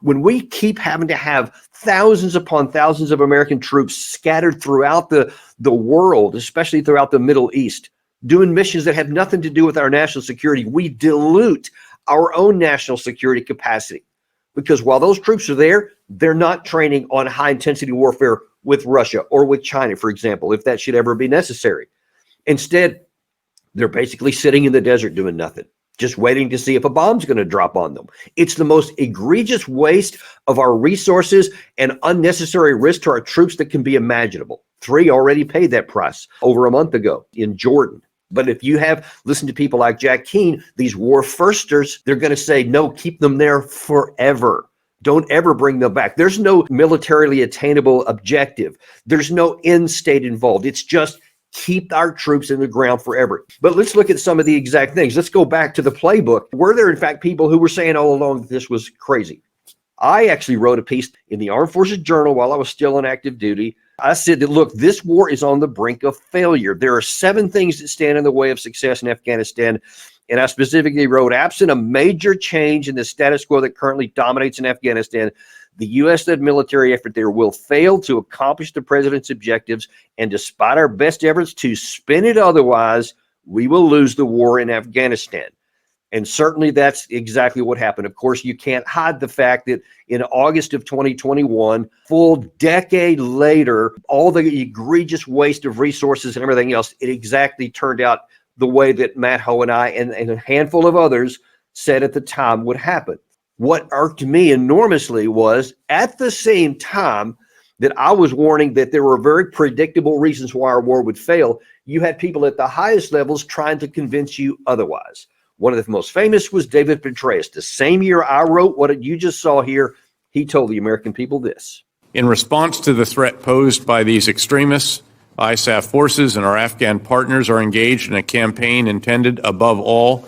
When we keep having to have thousands upon thousands of American troops scattered throughout the world, especially throughout the Middle East, doing missions that have nothing to do with our national security, we dilute our own national security capacity. Because while those troops are there, they're not training on high-intensity warfare with Russia or with China, for example, if that should ever be necessary. Instead, they're basically sitting in the desert doing nothing, just waiting to see if a bomb's going to drop on them. It's the most egregious waste of our resources and unnecessary risk to our troops that can be imaginable. 3 already paid that price over a month ago in Jordan. But if you have listened to people like Jack Keane, these war firsters, they're going to say, no, keep them there forever. Don't ever bring them back. There's no militarily attainable objective. There's no end state involved. It's just keep our troops in the ground forever. But let's look at some of the exact things. Let's go back to the playbook. Were there, in fact, people who were saying all along that this was crazy? I actually wrote a piece in the Armed Forces Journal while I was still on active duty. I said that, look, this war is on the brink of failure. There are 7 things that stand in the way of success in Afghanistan. And I specifically wrote, absent a major change in the status quo that currently dominates in Afghanistan, the U.S.-led military effort there will fail to accomplish the president's objectives. And despite our best efforts to spin it otherwise, we will lose the war in Afghanistan. And certainly that's exactly what happened. Of course, you can't hide the fact that in August of 2021, full decade later, all the egregious waste of resources and everything else, it exactly turned out the way that Matt Ho and I and a handful of others said at the time would happen. What irked me enormously was at the same time that I was warning that there were very predictable reasons why our war would fail, you had people at the highest levels trying to convince you otherwise. One of the most famous was David Petraeus. The same year I wrote what you just saw here, he told the American people this. In response to the threat posed by these extremists, ISAF forces and our Afghan partners are engaged in a campaign intended, above all,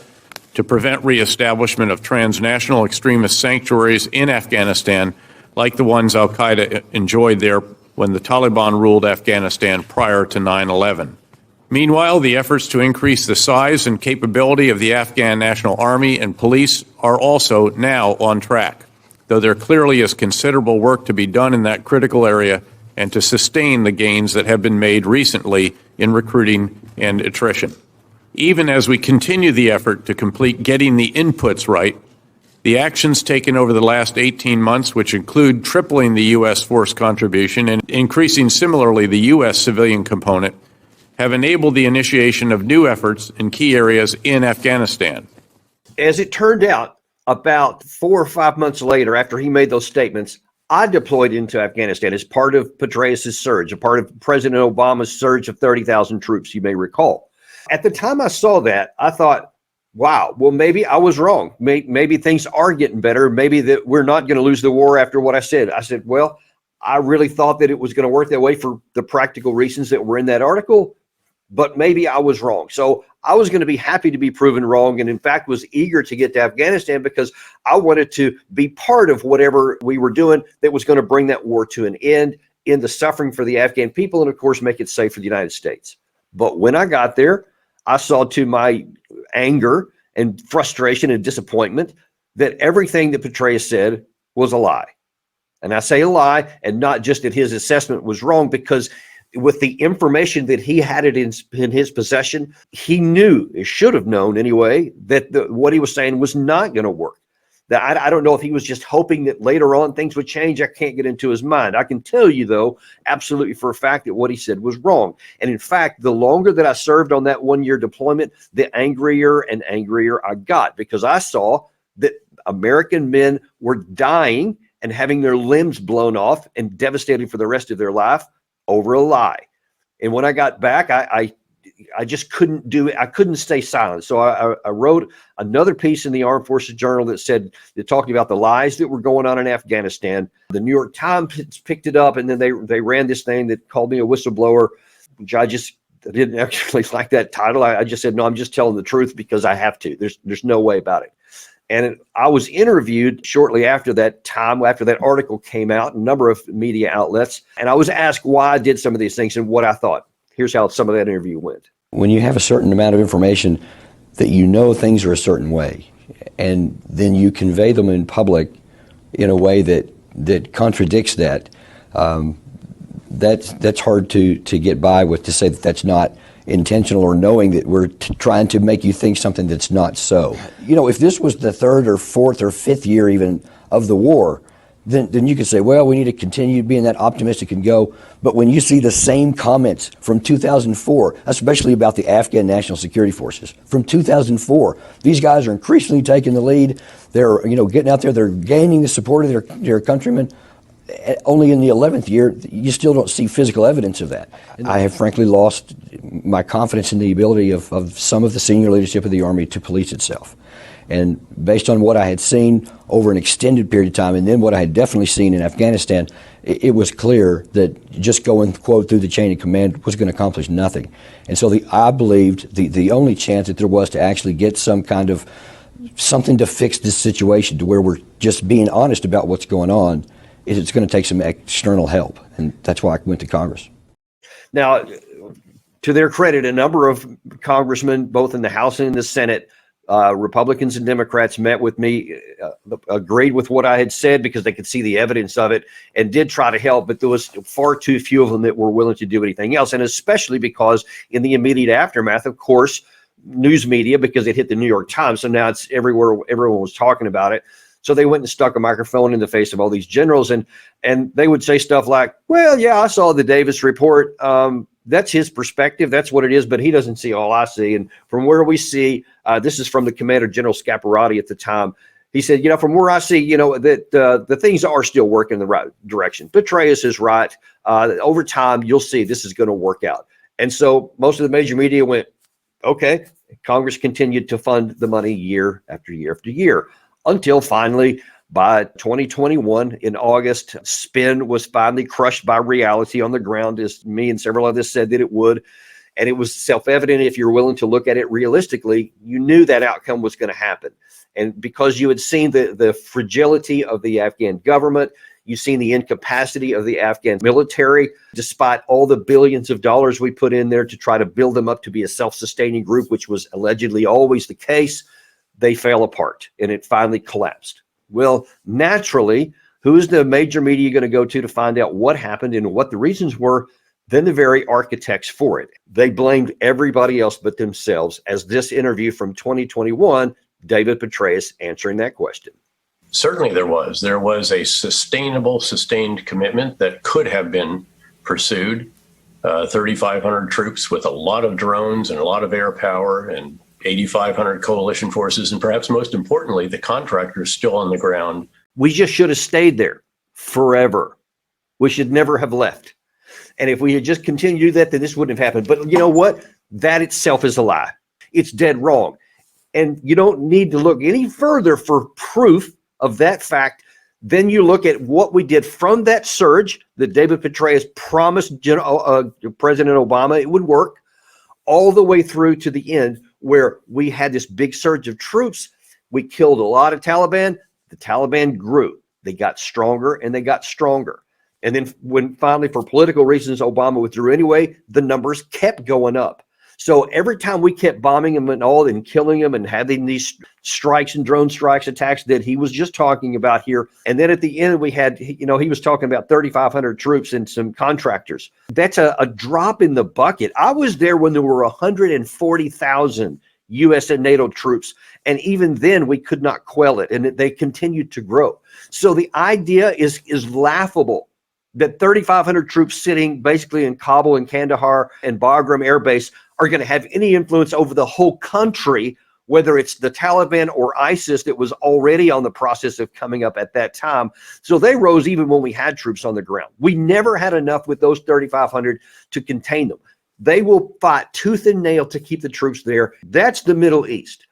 to prevent reestablishment of transnational extremist sanctuaries in Afghanistan, like the ones al-Qaeda enjoyed there when the Taliban ruled Afghanistan prior to 9/11. Meanwhile, the efforts to increase the size and capability of the Afghan National Army and police are also now on track, though there clearly is considerable work to be done in that critical area and to sustain the gains that have been made recently in recruiting and attrition. Even as we continue the effort to complete getting the inputs right, the actions taken over the last 18 months, which include tripling the U.S. force contribution and increasing similarly the U.S. civilian component, have enabled the initiation of new efforts in key areas in Afghanistan. As it turned out, about 4 or 5 months later, after he made those statements, I deployed into Afghanistan as part of Petraeus' surge, a part of President Obama's surge of 30,000 troops, you may recall. At the time I saw that, I thought, wow, well, maybe I was wrong. Maybe things are getting better. Maybe that we're not going to lose the war after what I said. I said, well, I really thought that it was going to work that way for the practical reasons that were in that article, but maybe I was wrong. So I was going to be happy to be proven wrong, and in fact was eager to get to Afghanistan because I wanted to be part of whatever we were doing that was going to bring that war to an end, end the suffering for the Afghan people, and of course make it safe for the United States. But when I got there, I saw to my anger and frustration and disappointment that everything that Petraeus said was a lie. And I say a lie, and not just that his assessment was wrong, because with the information that he had in his possession, he knew, he should have known anyway, that what he was saying was not going to work. That I don't know if he was just hoping that later on things would change. I can't get into his mind. I can tell you, though, absolutely for a fact that what he said was wrong. And in fact, the longer that I served on that 1-year deployment, the angrier and angrier I got, because I saw that American men were dying and having their limbs blown off and devastated for the rest of their life over a lie. And when I got back, I just couldn't do it. I couldn't stay silent. So I wrote another piece in the Armed Forces Journal that talked about the lies that were going on in Afghanistan. The New York Times picked it up, and then they ran this thing that called me a whistleblower, which I didn't actually like that title. I just said, no, I'm just telling the truth because I have to. There's no way about it. And I was interviewed shortly after that time, after that article came out, a number of media outlets, and I was asked why I did some of these things and what I thought. Here's how some of that interview went. When you have a certain amount of information that you know things are a certain way, and then you convey them in public in a way that contradicts that, that's hard to get by with, to say that that's not intentional, or knowing that we're trying to make you think something that's not so. You know, if this was the third or fourth or fifth year even of the war, then you could say, well, we need to continue being that optimistic and go. But when you see the same comments from 2004, especially about the Afghan National Security Forces, from 2004, these guys are increasingly taking the lead. They're, getting out there. They're gaining the support of their countrymen. Only in the 11th year, you still don't see physical evidence of that. I have frankly lost my confidence in the ability of some of the senior leadership of the Army to police itself. And based on what I had seen over an extended period of time, and then what I had definitely seen in Afghanistan, it was clear that just going, quote, through the chain of command was going to accomplish nothing. And so I believed the only chance that there was to actually get some kind of something to fix this situation, to where we're just being honest about what's going on, is it's going to take some external help. And that's why I went to Congress. Now, to their credit, a number of congressmen, both in the House and in the Senate, Republicans and Democrats, met with me, agreed with what I had said because they could see the evidence of it, and did try to help, but there was far too few of them that were willing to do anything else. And especially because in the immediate aftermath, of course, news media, because it hit the New York Times, so now it's everywhere, everyone was talking about it. So they went and stuck a microphone in the face of all these generals, and they would say stuff like, well, yeah, I saw the Davis report. That's his perspective. That's what it is, but he doesn't see all I see. And from where we see, this is from the Commander General Scaparrotti at the time. He said, from where I see, that the things are still working in the right direction. Petraeus is right. Over time, you'll see this is going to work out. And so most of the major media went, okay. Congress continued to fund the money year after year after year, until finally, by 2021 in August, spin was finally crushed by reality on the ground, as me and several others said that it would. And it was self-evident, if you're willing to look at it realistically, you knew that outcome was going to happen. And because you had seen the fragility of the Afghan government, you've seen the incapacity of the Afghan military, despite all the billions of dollars we put in there to try to build them up to be a self-sustaining group, which was allegedly always the case, they fell apart and it finally collapsed. Well, naturally, who's the major media going to go to find out what happened and what the reasons were? Then the very architects for it. They blamed everybody else but themselves, as this interview from 2021, David Petraeus answering that question. Certainly there was. There was a sustained commitment that could have been pursued. 3,500 troops with a lot of drones and a lot of air power, and 8,500 coalition forces, and perhaps most importantly, the contractors still on the ground. We just should have stayed there forever. We should never have left. And if we had just continued to do that, then this wouldn't have happened. But you know what? That itself is a lie. It's dead wrong. And you don't need to look any further for proof of that fact. Then you look at what we did from that surge that David Petraeus promised President Obama it would work, all the way through to the end, where we had this big surge of troops. We killed a lot of Taliban. The Taliban grew. They got stronger and they got stronger. And then when finally, for political reasons, Obama withdrew anyway, the numbers kept going up. So every time we kept bombing them and all and killing them and having these strikes and drone strikes, attacks that he was just talking about here. And then at the end, we had, he was talking about 3,500 troops and some contractors. That's a drop in the bucket. I was there when there were 140,000 U.S. and NATO troops. And even then, we could not quell it. And they continued to grow. So the idea is laughable that 3,500 troops sitting basically in Kabul and Kandahar and Bagram Air Base are going to have any influence over the whole country, whether it's the Taliban or ISIS that was already on the process of coming up at that time. So they rose even when we had troops on the ground. We never had enough with those 3,500 to contain them. They will fight tooth and nail to keep the troops there. That's the Middle East.